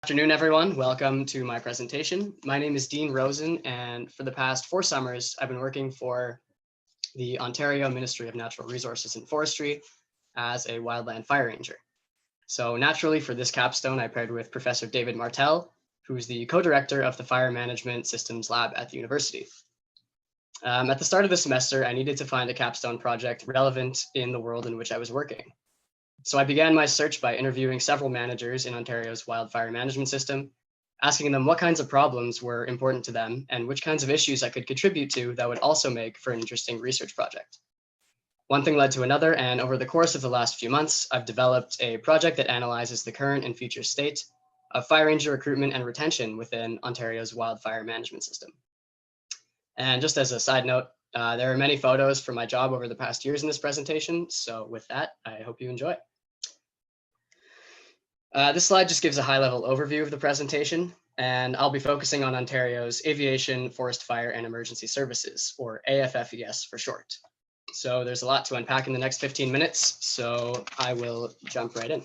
Afternoon, everyone. Welcome to my presentation. My name is Dean Rosen, and for the past 4 summers, I've been working for the Ontario Ministry of Natural Resources and Forestry as a wildland fire ranger. So naturally, for this capstone, I paired with Professor David Martell, who's the co-director of the Fire Management Systems Lab at the university. At the start of the semester, I needed to find a capstone project relevant in the world in which I was working. So I began my search by interviewing several managers in Ontario's wildfire management system, asking them what kinds of problems were important to them and which kinds of issues I could contribute to that would also make for an interesting research project. One thing led to another, and over the course of the last few months, I've developed a project that analyzes the current and future state of fire ranger recruitment and retention within Ontario's wildfire management system. And just as a side note, there are many photos from my job over the past years in this presentation. So with that, I hope you enjoy. This slide just gives a high-level overview of the presentation, and I'll be focusing on Ontario's Aviation, Forest Fire, and Emergency Services, or AFFES for short. So there's a lot to unpack in the next 15 minutes, so I will jump right in.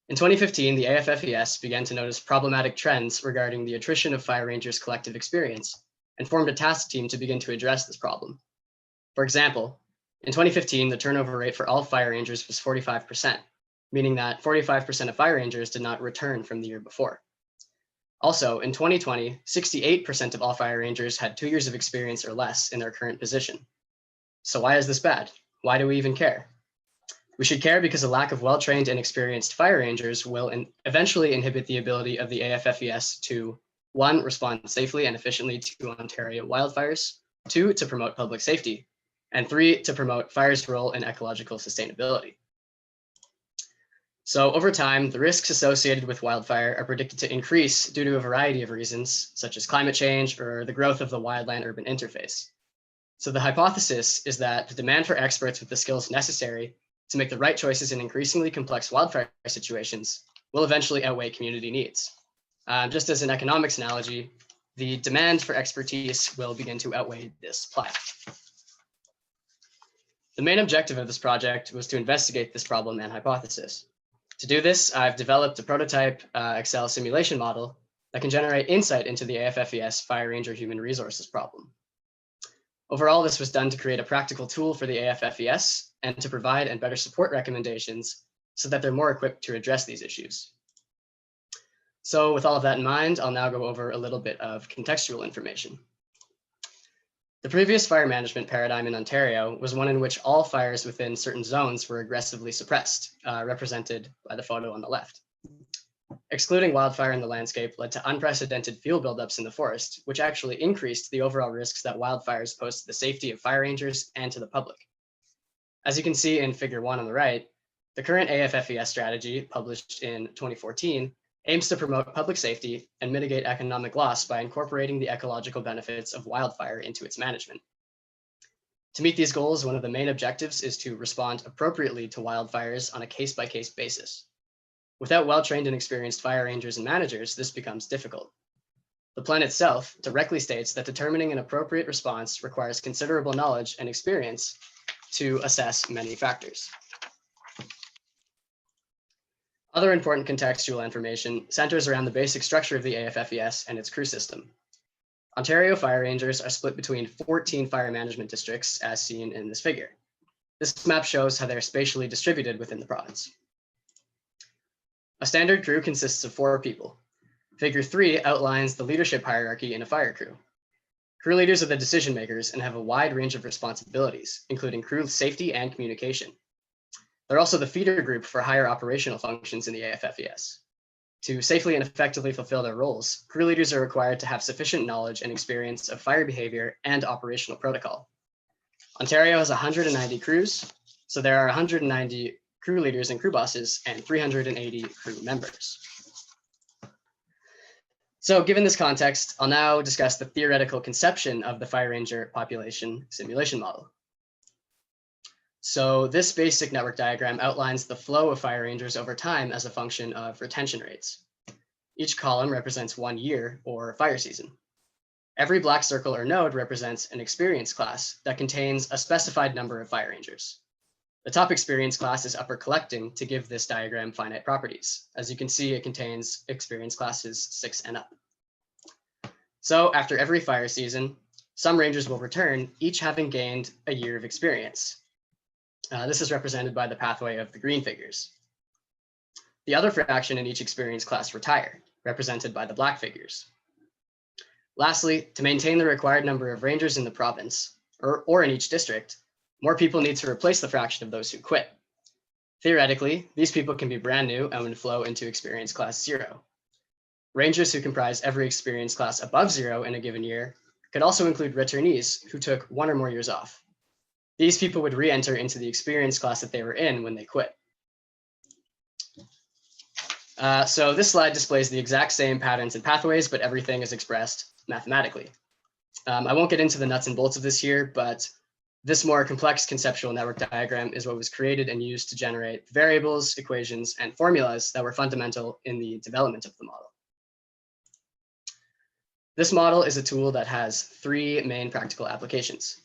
In 2015, the AFFES began to notice problematic trends regarding the attrition of fire rangers' collective experience and formed a task team to begin to address this problem. For example, in 2015, the turnover rate for all fire rangers was 45%, meaning that 45% of fire rangers did not return from the year before. Also, in 2020, 68% of all fire rangers had 2 years of experience or less in their current position. So why is this bad? Why do we even care? We should care because a lack of well-trained and experienced fire rangers will eventually inhibit the ability of the AFFES to 1, respond safely and efficiently to Ontario wildfires, 2, to promote public safety, and 3, to promote fire's role in ecological sustainability. So over time, the risks associated with wildfire are predicted to increase due to a variety of reasons, such as climate change or the growth of the wildland-urban interface. So the hypothesis is that the demand for experts with the skills necessary to make the right choices in increasingly complex wildfire situations will eventually outweigh community needs. Just as an economics analogy, the demand for expertise will begin to outweigh this supply. The main objective of this project was to investigate this problem and hypothesis. To do this, I've developed a prototype Excel simulation model that can generate insight into the AFFES Fire Ranger Human Resources problem. Overall, this was done to create a practical tool for the AFFES and to provide and better support recommendations so that they're more equipped to address these issues. So with all of that in mind, I'll now go over a little bit of contextual information. The previous fire management paradigm in Ontario was one in which all fires within certain zones were aggressively suppressed, represented by the photo on the left. Excluding wildfire in the landscape led to unprecedented fuel buildups in the forest, which actually increased the overall risks that wildfires pose to the safety of fire rangers and to the public. As you can see in figure 1 on the right, the current AFFES strategy, published in 2014, aims to promote public safety and mitigate economic loss by incorporating the ecological benefits of wildfire into its management. To meet these goals, one of the main objectives is to respond appropriately to wildfires on a case-by-case basis. Without well-trained and experienced fire rangers and managers, this becomes difficult. The plan itself directly states that determining an appropriate response requires considerable knowledge and experience to assess many factors. Other important contextual information centers around the basic structure of the AFFES and its crew system. Ontario fire rangers are split between 14 fire management districts, as seen in this figure. This map shows how they're spatially distributed within the province. A standard crew consists of 4 people. Figure 3 outlines the leadership hierarchy in a fire crew. Crew leaders are the decision makers and have a wide range of responsibilities, including crew safety and communication. They're also the feeder group for higher operational functions in the AFFES. To safely and effectively fulfill their roles, crew leaders are required to have sufficient knowledge and experience of fire behavior and operational protocol. Ontario has 190 crews, so there are 190 crew leaders and crew bosses and 380 crew members. So given this context, I'll now discuss the theoretical conception of the fire ranger population simulation model. So this basic network diagram outlines the flow of fire rangers over time as a function of retention rates. Each column represents 1 year or fire season. Every black circle or node represents an experience class that contains a specified number of fire rangers. The top experience class is upper collecting to give this diagram finite properties. As you can see, it contains experience classes 6 and up. So after every fire season, some rangers will return, each having gained a year of experience. This is represented by the pathway of the green figures. The other fraction in each experience class retire, represented by the black figures. Lastly, to maintain the required number of rangers in the province, or in each district, more people need to replace the fraction of those who quit. Theoretically, these people can be brand new and would flow into experience class 0. Rangers who comprise every experience class above 0 in a given year could also include returnees who took 1 or more years off. These people would re-enter into the experience class that they were in when they quit. So this slide displays the exact same patterns and pathways, but everything is expressed mathematically. I won't get into the nuts and bolts of this here, but this more complex conceptual network diagram is what was created and used to generate variables, equations, and formulas that were fundamental in the development of the model. This model is a tool that has 3 main practical applications.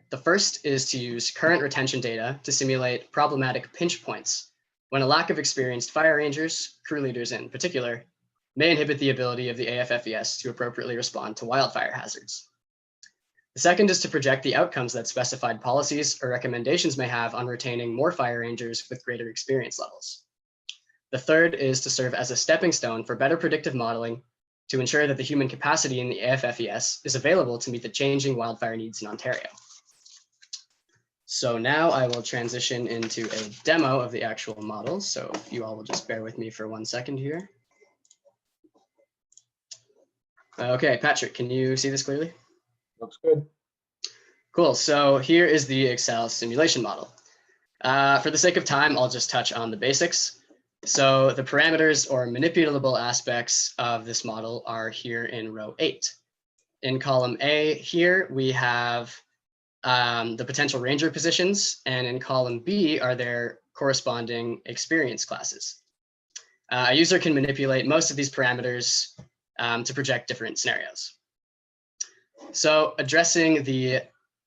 The first is to use current retention data to simulate problematic pinch points when a lack of experienced fire rangers, crew leaders in particular, may inhibit the ability of the AFFES to appropriately respond to wildfire hazards. The second is to project the outcomes that specified policies or recommendations may have on retaining more fire rangers with greater experience levels. The third is to serve as a stepping stone for better predictive modeling to ensure that the human capacity in the AFFES is available to meet the changing wildfire needs in Ontario. So now I will transition into a demo of the actual model. So if you all will just bear with me for 1 second here. Okay, Patrick, can you see this clearly? Looks good. Cool. So here is the Excel simulation model. For the sake of time, I'll just touch on the basics. So the parameters or manipulable aspects of this model are here in row 8. In column A here, we have the potential ranger positions, and in column B are their corresponding experience classes. A user can manipulate most of these parameters to project different scenarios. So addressing the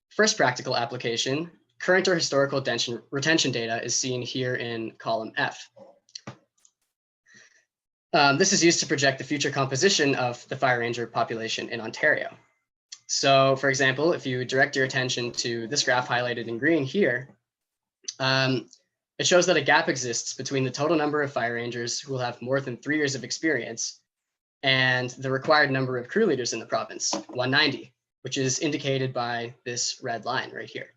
first practical application, current or historical retention data is seen here in column F. This is used to project the future composition of the fire ranger population in Ontario. So for example, if you direct your attention to this graph highlighted in green here, it shows that a gap exists between the total number of fire rangers who will have more than 3 years of experience and the required number of crew leaders in the province, 190, which is indicated by this red line right here.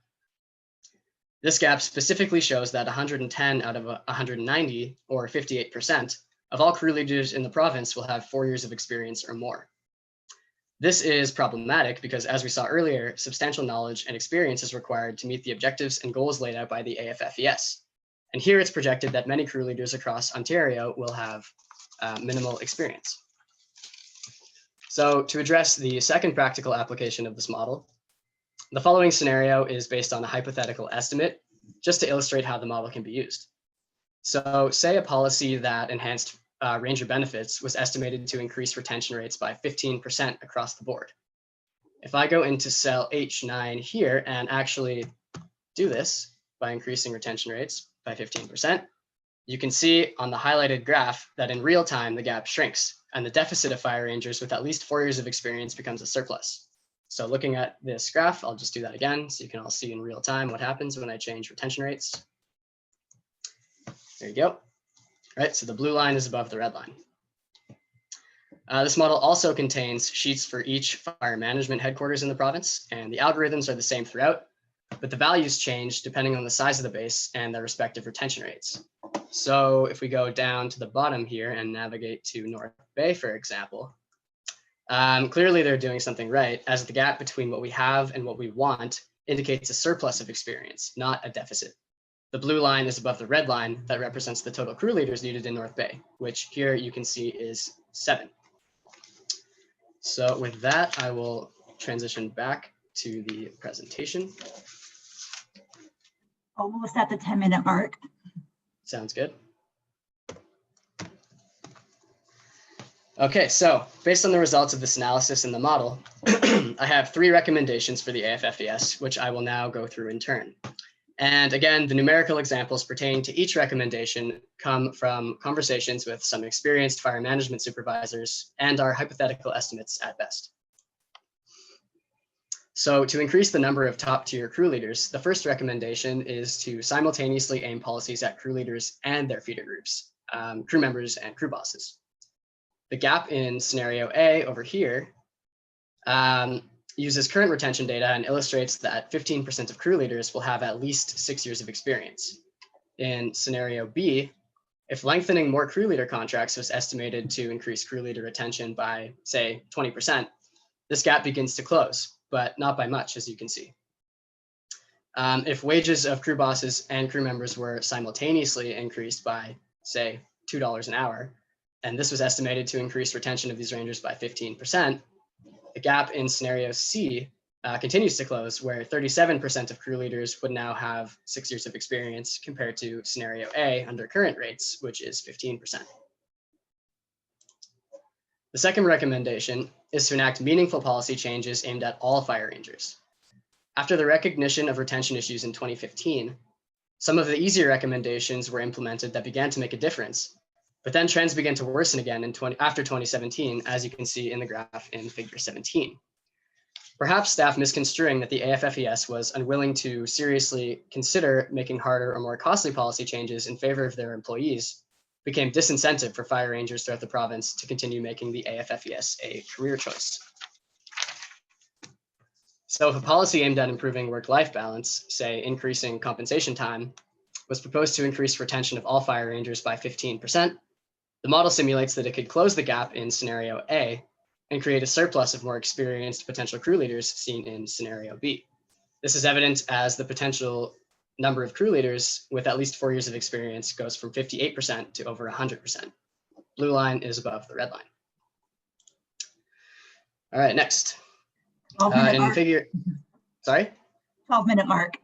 This gap specifically shows that 110 out of 190, or 58%, of all crew leaders in the province will have 4 years of experience or more. This is problematic because, as we saw earlier, substantial knowledge and experience is required to meet the objectives and goals laid out by the AFFES. And here it's projected that many crew leaders across Ontario will have minimal experience. So to address the second practical application of this model, the following scenario is based on a hypothetical estimate, just to illustrate how the model can be used. So say a policy that enhanced ranger benefits was estimated to increase retention rates by 15% across the board. If I go into cell H9 here and actually do this by increasing retention rates by 15%, you can see on the highlighted graph that in real time, the gap shrinks and the deficit of fire rangers with at least 4 years of experience becomes a surplus. So looking at this graph, I'll just do that again so you can all see in real time what happens when I change retention rates. There you go. All right, so the blue line is above the red line. This model also contains sheets for each fire management headquarters in the province, and the algorithms are the same throughout, but the values change depending on the size of the base and their respective retention rates. So if we go down to the bottom here and navigate to North Bay, for example, clearly they're doing something right, as the gap between what we have and what we want indicates a surplus of experience, not a deficit. The blue line is above the red line that represents the total crew leaders needed in North Bay, which here you can see is 7. So with that, I will transition back to the presentation. Almost at the 10-minute mark. Sounds good. Okay, so based on the results of this analysis in the model, I have 3 recommendations for the AFFES, which I will now go through in turn. And again, the numerical examples pertaining to each recommendation come from conversations with some experienced fire management supervisors and are hypothetical estimates at best. So to increase the number of top-tier crew leaders, the first recommendation is to simultaneously aim policies at crew leaders and their feeder groups, crew members and crew bosses. The gap in scenario A over here uses current retention data and illustrates that 15% of crew leaders will have at least 6 years of experience. In scenario B, if lengthening more crew leader contracts was estimated to increase crew leader retention by, say, 20%, this gap begins to close, but not by much, as you can see. If wages of crew bosses and crew members were simultaneously increased by, say, $2 an hour, and this was estimated to increase retention of these rangers by 15%, the gap in scenario C continues to close, where 37% of crew leaders would now have 6 years of experience compared to scenario A under current rates, which is 15%. The second recommendation is to enact meaningful policy changes aimed at all fire rangers. After the recognition of retention issues in 2015, some of the easier recommendations were implemented that began to make a difference, but then trends began to worsen again after 2017, as you can see in the graph in figure 17. Perhaps staff misconstruing that the AFFES was unwilling to seriously consider making harder or more costly policy changes in favor of their employees became disincentive for fire rangers throughout the province to continue making the AFFES a career choice. So if a policy aimed at improving work-life balance, say increasing compensation time, was proposed to increase retention of all fire rangers by 15%, the model simulates that it could close the gap in scenario A and create a surplus of more experienced potential crew leaders seen in scenario B. This is evident as the potential number of crew leaders with at least 4 years of experience goes from 58% to over 100%. Blue line is above the red line. All right, next. 12-minute mark. Sorry? 12-minute mark.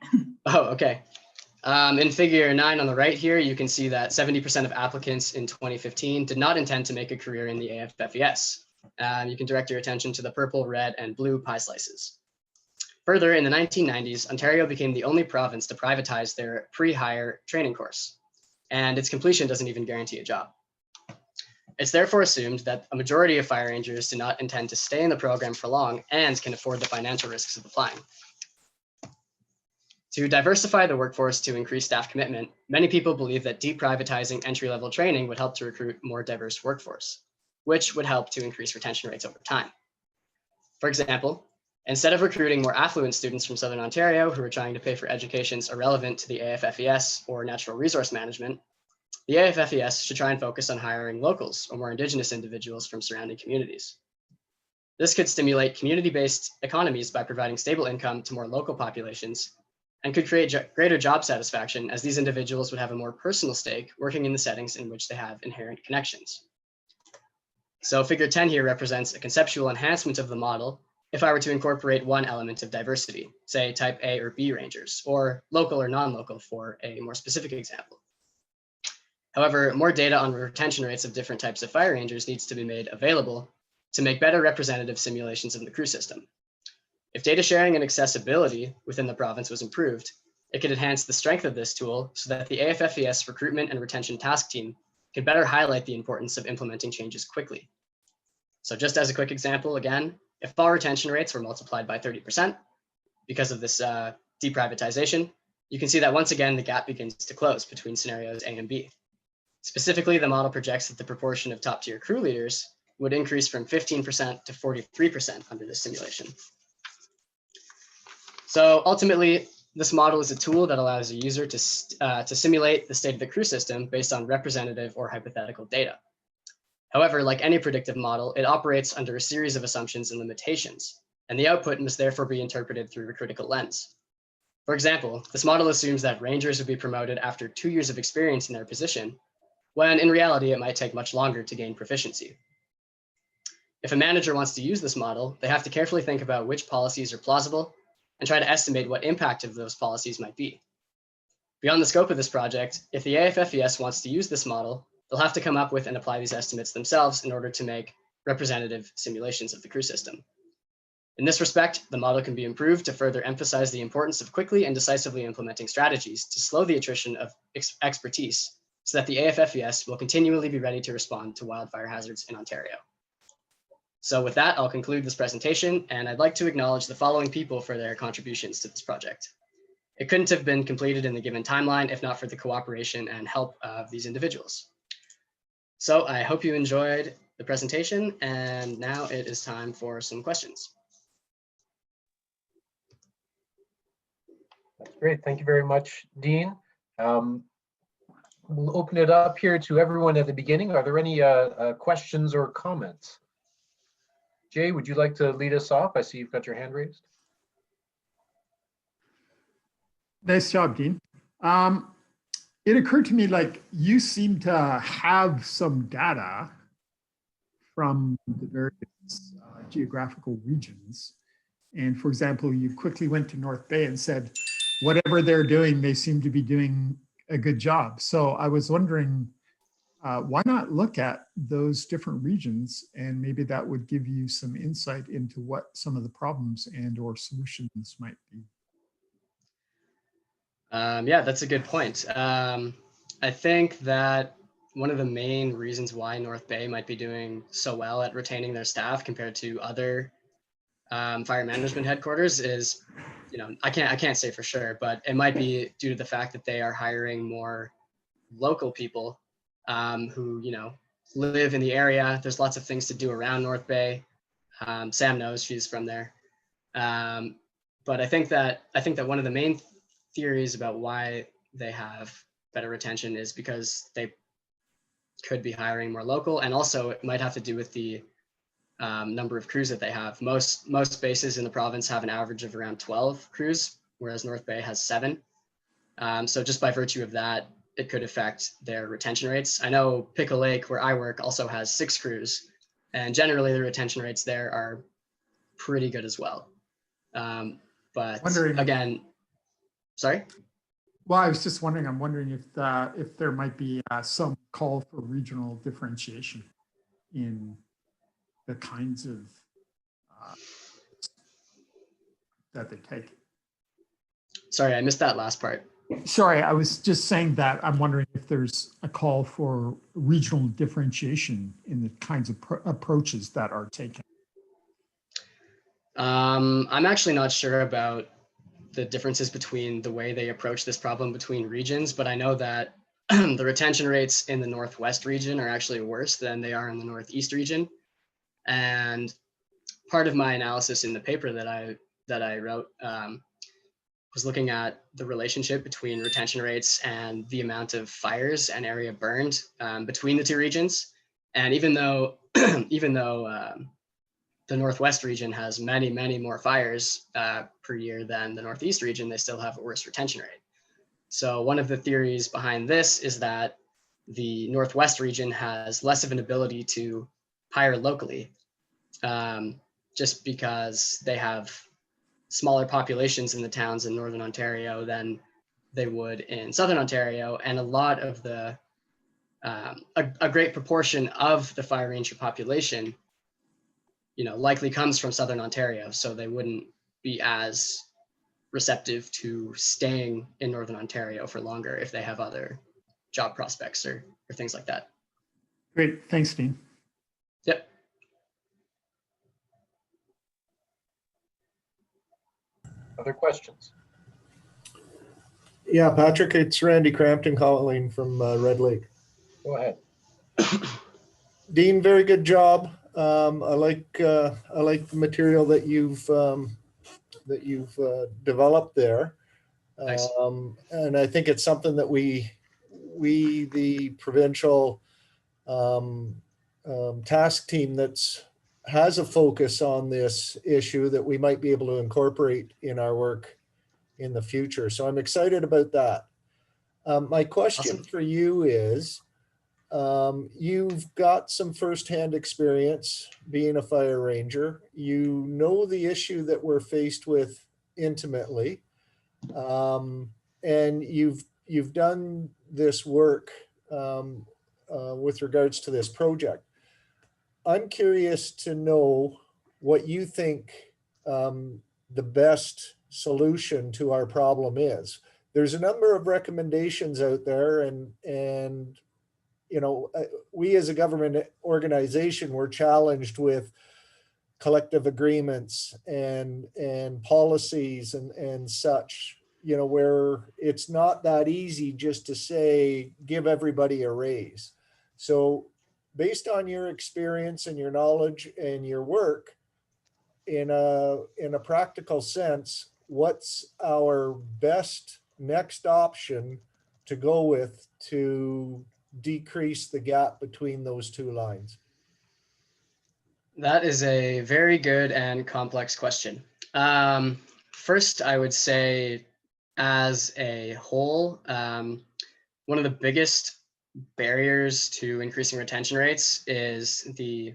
Oh, okay. In figure 9 on the right here, you can see that 70% of applicants in 2015 did not intend to make a career in the AFFES. You can direct your attention to the purple, red, and blue pie slices. Further, in the 1990s, Ontario became the only province to privatize their pre-hire training course, and its completion doesn't even guarantee a job. It's therefore assumed that a majority of fire rangers do not intend to stay in the program for long and can afford the financial risks of applying. To diversify the workforce to increase staff commitment, many people believe that deprivatizing entry-level training would help to recruit more diverse workforce, which would help to increase retention rates over time. For example, instead of recruiting more affluent students from Southern Ontario who are trying to pay for educations irrelevant to the AFFES or natural resource management, the AFFES should try and focus on hiring locals or more Indigenous individuals from surrounding communities. This could stimulate community-based economies by providing stable income to more local populations and could create greater job satisfaction, as these individuals would have a more personal stake working in the settings in which they have inherent connections. So figure 10 here represents a conceptual enhancement of the model if I were to incorporate one element of diversity, say type A or B rangers, or local or non-local for a more specific example. However, more data on retention rates of different types of fire rangers needs to be made available to make better representative simulations of the crew system. If data sharing and accessibility within the province was improved, it could enhance the strength of this tool so that the AFFES recruitment and retention task team can better highlight the importance of implementing changes quickly. So just as a quick example, again, if all retention rates were multiplied by 30% because of this deprivatization, you can see that once again, the gap begins to close between scenarios A and B. Specifically, the model projects that the proportion of top-tier crew leaders would increase from 15% to 43% under this simulation. So ultimately, this model is a tool that allows a user to simulate the state of the crew system based on representative or hypothetical data. However, like any predictive model, it operates under a series of assumptions and limitations, and the output must therefore be interpreted through a critical lens. For example, this model assumes that rangers would be promoted after 2 years of experience in their position, when in reality, it might take much longer to gain proficiency. If a manager wants to use this model, they have to carefully think about which policies are plausible and try to estimate what impact of those policies might be. Beyond the scope of this project, if the AFFES wants to use this model, they'll have to come up with and apply these estimates themselves in order to make representative simulations of the crew system. In this respect, the model can be improved to further emphasize the importance of quickly and decisively implementing strategies to slow the attrition of expertise so that the AFFES will continually be ready to respond to wildfire hazards in Ontario. So with that, I'll conclude this presentation, and I'd like to acknowledge the following people for their contributions to this project. It couldn't have been completed in the given timeline if not for the cooperation and help of these individuals. So I hope you enjoyed the presentation, and now it is time for some questions. That's great. Thank you very much, Dean. We'll open it up here to everyone at the beginning. Are there any questions or comments? Jay, would you like to lead us off? I see you've got your hand raised. Nice job, Dean. It occurred to me like you seem to have some data from the various geographical regions. And for example, you quickly went to North Bay and said, whatever they're doing, they seem to be doing a good job. So I was wondering, why not look at those different regions, and maybe that would give you some insight into what some of the problems and or solutions might be. Yeah, that's a good point. I think that one of the main reasons why North Bay might be doing so well at retaining their staff compared to other fire management headquarters is, I can't say for sure, but it might be due to the fact that they are hiring more local people who, live in the area. There's lots of things to do around North Bay. Sam knows, she's from there. But I think that one of the main theories about why they have better retention is because they could be hiring more local, and also it might have to do with the number of crews that they have. Most bases in the province have an average of around 12 crews, whereas North Bay has 7. So just by virtue of that, it could affect their retention rates. I know Pickle Lake, where I work, also has 6 crews, and generally the retention rates there are pretty good as well. But again, sorry? Well, I was just wondering, I'm wondering if there might be some call for regional differentiation in the kinds of that they take. Sorry, I missed that last part. Sorry, I was just saying that I'm wondering if there's a call for regional differentiation in the kinds of approaches that are taken. I'm actually not sure about the differences between the way they approach this problem between regions, but I know that the retention rates in the Northwest region are actually worse than they are in the Northeast region. And part of my analysis in the paper that I wrote was looking at the relationship between retention rates and the amount of fires and area burned between the two regions. And even though the Northwest region has many more fires per year than the Northeast region, they still have a worse retention rate. So one of the theories behind this is that the Northwest region has less of an ability to hire locally, just because they have smaller populations in the towns in Northern Ontario than they would in Southern Ontario, and a lot of the a great proportion of the fire ranger population likely comes from Southern Ontario, so they wouldn't be as receptive to staying in Northern Ontario for longer if they have other job prospects or things like that. Great, thanks, Dean. Yep. Other questions? Yeah, Patrick, it's Randy Crampton calling from Red Lake. Go ahead. Dean, very good job. I like the material that you've developed there. Thanks. And I think it's something that we the provincial task team has a focus on this issue that we might be able to incorporate in our work in the future. So I'm excited about that. My question Awesome. for you is, you've got some firsthand experience being a fire ranger. You know the issue that we're faced with intimately, and you've done this work with regards to this project. I'm curious to know what you think the best solution to our problem is. There's a number of recommendations out there, and you know, we as a government organization, we're challenged with collective agreements and policies and such, you know, where it's not that easy just to say, give everybody a raise. So based on your experience and your knowledge and your work, in a practical sense, what's our best next option to go with to decrease the gap between those two lines? That is a very good and complex question. First, I would say, as a whole, one of the biggest barriers to increasing retention rates is the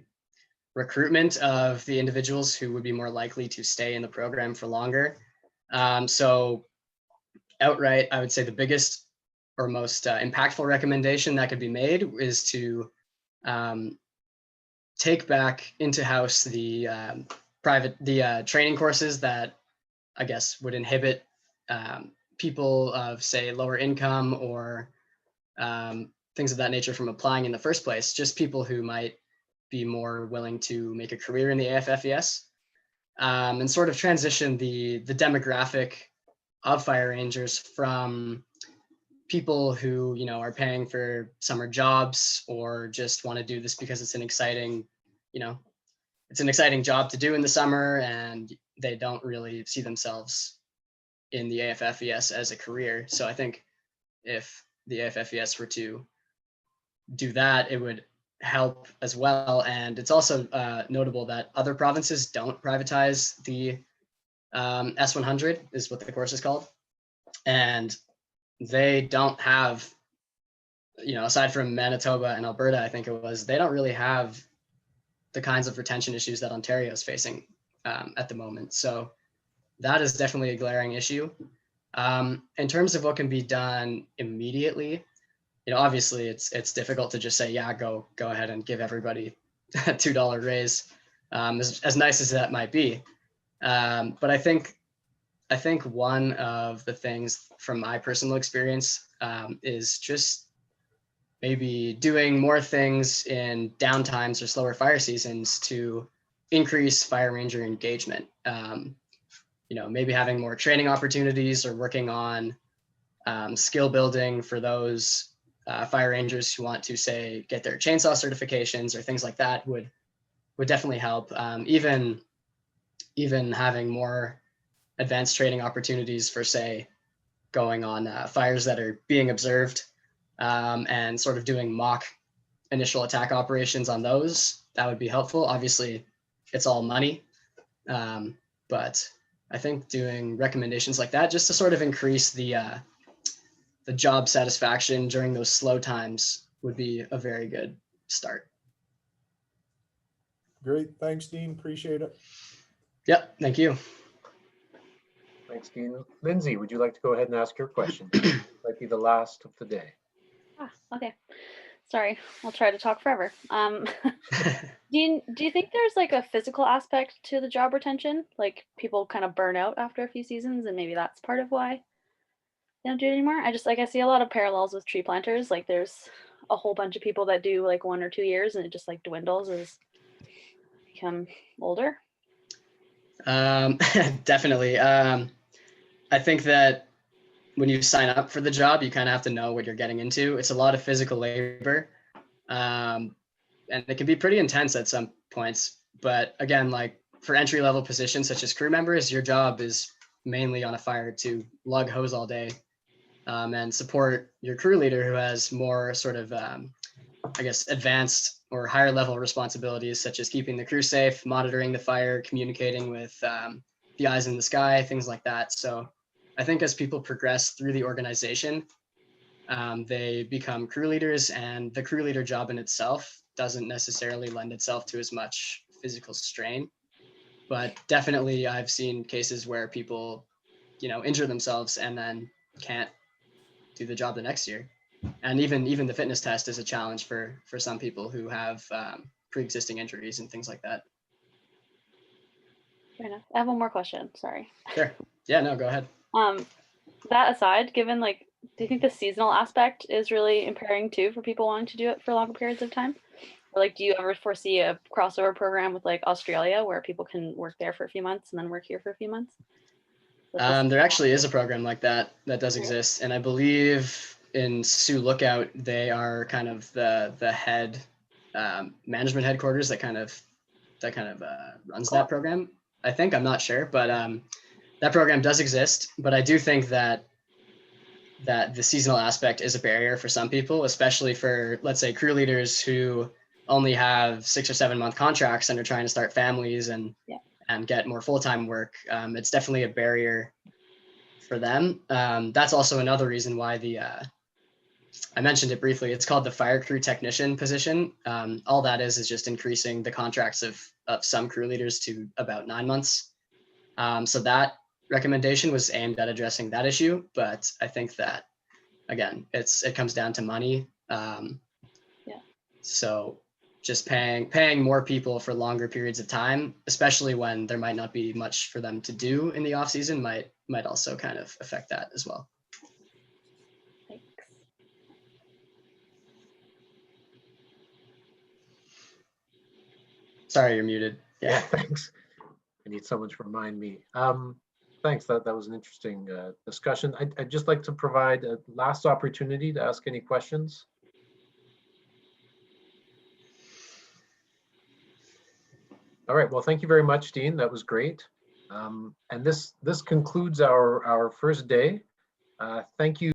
recruitment of the individuals who would be more likely to stay in the program for longer. So outright, I would say the biggest or most impactful recommendation that could be made is to take back into house the training courses that I guess would inhibit people of, say, lower income or things of that nature from applying in the first place, just people who might be more willing to make a career in the AFFES, and sort of transition the demographic of fire rangers from people who, you know, are paying for summer jobs or just want to do this because it's an exciting, you know, it's an exciting job to do in the summer, and they don't really see themselves in the AFFES as a career. So I think if the AFFES were to do that, it would help as well. And it's also notable that other provinces don't privatize the S100 is what the course is called. And they don't have, you know, aside from Manitoba and Alberta, I think it was, they don't really have the kinds of retention issues that Ontario is facing at the moment. So that is definitely a glaring issue. In terms of what can be done immediately, you know, obviously it's difficult to just say, yeah, go ahead and give everybody a $2 raise, as nice as that might be. But I think one of the things from my personal experience is just maybe doing more things in downtimes or slower fire seasons to increase fire ranger engagement. You know, maybe having more training opportunities or working on skill building for those fire rangers who want to, say, get their chainsaw certifications or things like that would definitely help. Even having more advanced training opportunities for, say, going on fires that are being observed and sort of doing mock initial attack operations on those, that would be helpful. Obviously, it's all money, but I think doing recommendations like that just to sort of increase the job satisfaction during those slow times would be a very good start. Great. Thanks, Dean. Appreciate it. Yep. Thank you. Thanks, Dean. Lindsay, would you like to go ahead and ask your question? Might be the last of the day. Okay. Sorry, I'll try to talk forever. Dean, do you think there's like a physical aspect to the job retention? Like people kind of burn out after a few seasons and maybe that's part of why they don't do it anymore? I see a lot of parallels with tree planters. Like there's a whole bunch of people that do like 1 or 2 years and it just like dwindles as they become older. Definitely. I think that when you sign up for the job, you kind of have to know what you're getting into. It's a lot of physical labor, and it can be pretty intense at some points. But again, like for entry-level positions such as crew members, your job is mainly on a fire to lug hose all day and support your crew leader who has more sort of, I guess, advanced or higher level responsibilities, such as keeping the crew safe, monitoring the fire, communicating with the eyes in the sky, things like that. So I think as people progress through the organization, they become crew leaders, and the crew leader job in itself doesn't necessarily lend itself to as much physical strain. But definitely I've seen cases where people, you know, injure themselves and then can't do the job the next year. And even the fitness test is a challenge for some people who have pre-existing injuries and things like that. Fair enough. I have one more question. Sorry. Sure. Yeah, no, go ahead. That aside, given like, do you think the seasonal aspect is really impairing too for people wanting to do it for longer periods of time? Or like, do you ever foresee a crossover program with like Australia where people can work there for a few months and then work here for a few months? There actually is a program like that does exist, and I believe in Sioux Lookout they are kind of the head management headquarters that kind of runs that program. I think, I'm not sure, but that program does exist. But I do think that the seasonal aspect is a barrier for some people, especially for, let's say, crew leaders who only have 6 or 7 month contracts and are trying to start families and get more full-time work. It's definitely a barrier for them. That's also another reason why I mentioned it briefly, it's called the fire crew technician position. All that is just increasing the contracts of some crew leaders to about 9 months. So that recommendation was aimed at addressing that issue, but I think that, again, it comes down to money. So just paying more people for longer periods of time, especially when there might not be much for them to do in the off season, might also kind of affect that as well. Thanks. Sorry, you're muted. Yeah, thanks. I need someone to remind me. Thanks, that was an interesting discussion. I'd just like to provide a last opportunity to ask any questions. All right, well, thank you very much, Dean. That was great. And this concludes our first day. Thank you.